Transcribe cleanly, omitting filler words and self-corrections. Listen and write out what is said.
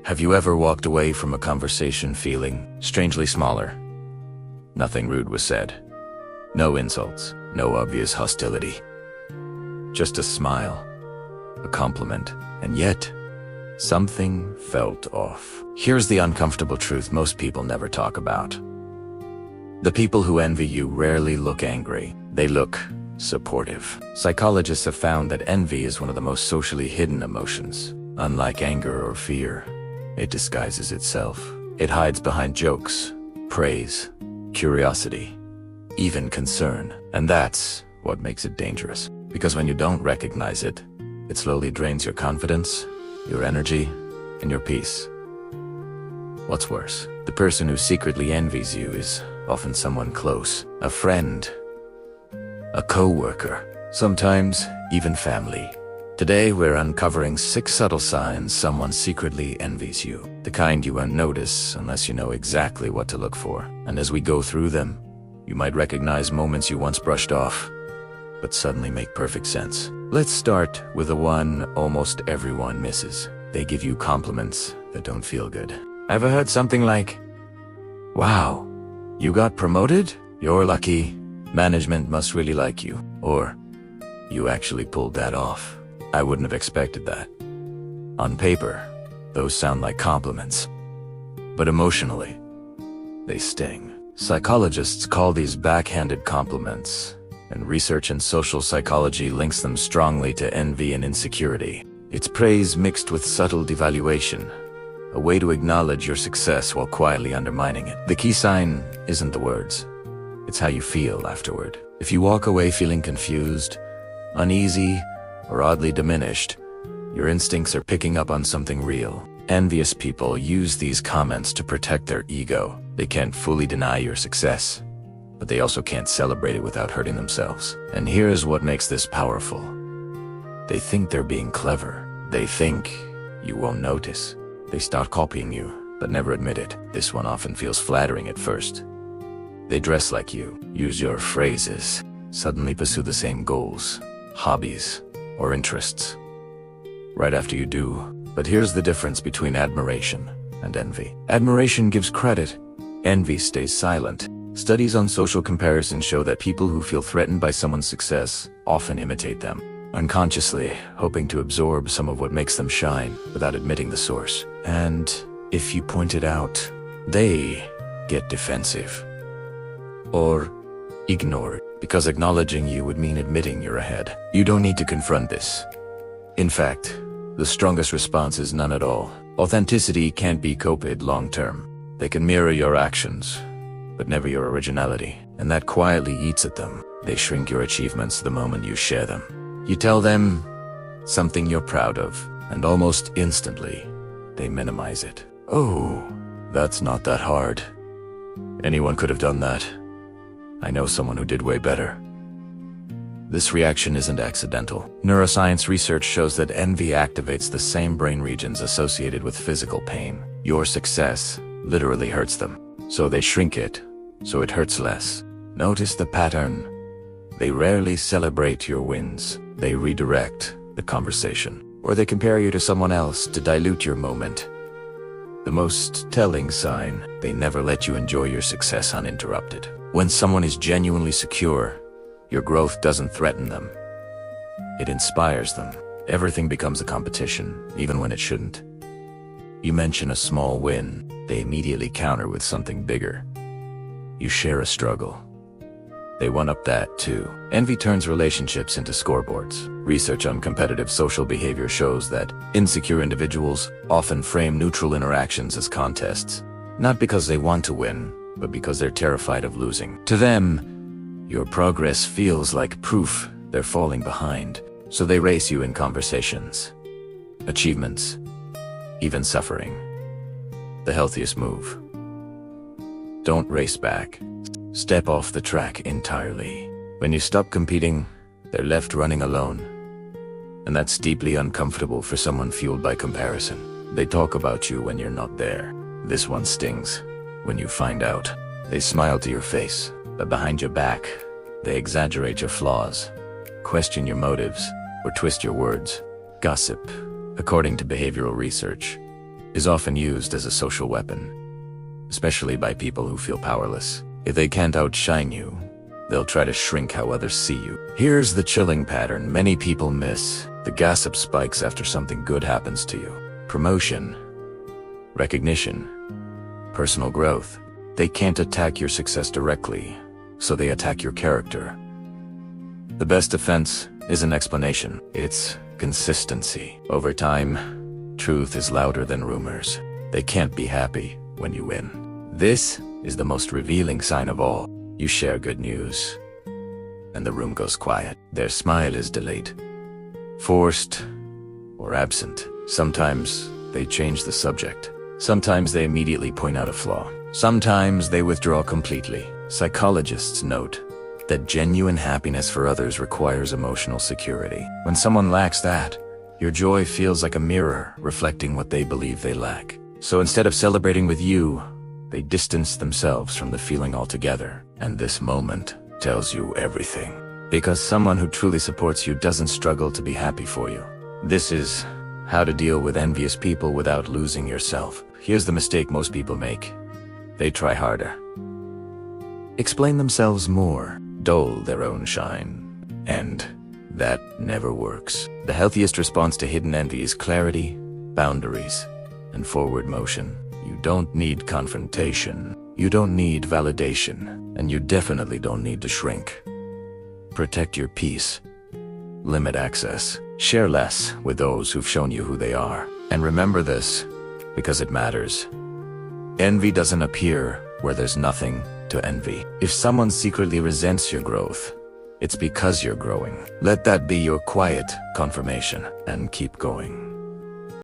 Have you ever walked away from a conversation feeling strangely smaller? Nothing rude was said. No insults, no obvious hostility. Just a smile, a compliment, and yet, something felt off. Here's the uncomfortable truth most people never talk about. The people who envy you rarely look angry. They look supportive. Psychologists have found that envy is one of the most socially hidden emotions. Unlike anger or fear, it disguises itself. It hides behind jokes, praise, curiosity, even concern. And that's what makes it dangerous. Because when you don't recognize it, it slowly drains your confidence, your energy, and your peace. What's worse, the person who secretly envies you is often someone close, a friend, a co-worker, sometimes even family. Today we're uncovering 6 subtle signs someone secretly envies you, the kind you won't notice unless you know exactly what to look for. And as we go through them, you might recognize moments you once brushed off, but suddenly make perfect sense. Let's start with the one almost everyone misses. They give you compliments that don't feel good. Ever heard something like, "Wow, you got promoted? You're lucky. Management must really like you." Or, "You actually pulled that off. I wouldn't have expected that." On paper, those sound like compliments. But emotionally, they sting. Psychologists call these backhanded compliments, and research in social psychology links them strongly to envy and insecurity. It's praise mixed with subtle devaluation, a way to acknowledge your success while quietly undermining it. The key sign isn't the words, it's how you feel afterward. If you walk away feeling confused, uneasy, or oddly diminished, your instincts are picking up on something real. Envious people use these comments to protect their ego. They can't fully deny your success, but they also can't celebrate it without hurting themselves. And here's what makes this powerful. They think they're being clever. They think you won't notice. They start copying you, but never admit it. This one often feels flattering at first. They dress like you, use your phrases, suddenly pursue the same goals, hobbies, or interests right after you do. But here's the difference between admiration and envy. Admiration gives credit, envy stays silent. Studies on social comparison show that people who feel threatened by someone's success often imitate them, unconsciously hoping to absorb some of what makes them shine without admitting the source. And if you point it out, they get defensive or ignore it, because acknowledging you would mean admitting you're ahead. You don't need to confront this. In fact, the strongest response is none at all. Authenticity can't be copied long-term. They can mirror your actions, but never your originality. And that quietly eats at them. They shrink your achievements the moment you share them. You tell them something you're proud of, and almost instantly, they minimize it. "Oh, that's not that hard. Anyone could have done that. I know someone who did way better." This reaction isn't accidental. Neuroscience research shows that envy activates the same brain regions associated with physical pain. Your success literally hurts them, so they shrink it, so it hurts less. Notice the pattern. They rarely celebrate your wins. They redirect the conversation, or they compare you to someone else to dilute your moment. The most telling sign, they never let you enjoy your success uninterrupted. When someone is genuinely secure, your growth doesn't threaten them. It inspires them. Everything becomes a competition, even when it shouldn't. You mention a small win, they immediately counter with something bigger. You share a struggle, they one-up that too. Envy turns relationships into scoreboards. Research on competitive social behavior shows that insecure individuals often frame neutral interactions as contests, not because they want to win, but because they're terrified of losing. To them, your progress feels like proof they're falling behind, so they race you in conversations, achievements, even suffering. The healthiest move. Don't race back. Step off the track entirely. When you stop competing, they're left running alone. And that's deeply uncomfortable for someone fueled by comparison. They talk about you when you're not there. This one stings. When you find out, they smile to your face, but behind your back, they exaggerate your flaws, question your motives, or twist your words. Gossip, according to behavioral research, is often used as a social weapon, especially by people who feel powerless. If they can't outshine you, they'll try to shrink how others see you. Here's the chilling pattern many people miss. The gossip spikes after something good happens to you. Promotion, recognition, personal growth. They can't attack your success directly, so they attack your character. The best defense isn't explanation, it's consistency. Over time, truth is louder than rumors. They can't be happy when you win. This is the most revealing sign of all. You share good news, and the room goes quiet. Their smile is delayed, forced, or absent. Sometimes they change the subject. Sometimes they immediately point out a flaw. Sometimes they withdraw completely. Psychologists note that genuine happiness for others requires emotional security. When someone lacks that, your joy feels like a mirror reflecting what they believe they lack. So instead of celebrating with you, they distance themselves from the feeling altogether. And this moment tells you everything. Because someone who truly supports you doesn't struggle to be happy for you. This is how to deal with envious people without losing yourself. Here's the mistake most people make. They try harder, explain themselves more, dull their own shine, and that never works. The healthiest response to hidden envy is clarity, boundaries, and forward motion. You don't need confrontation, you don't need validation, and you definitely don't need to shrink. Protect your peace, limit access, share less with those who've shown you who they are. And remember this, because it matters. Envy doesn't appear where there's nothing to envy. If someone secretly resents your growth, it's because you're growing. Let that be your quiet confirmation, and keep going.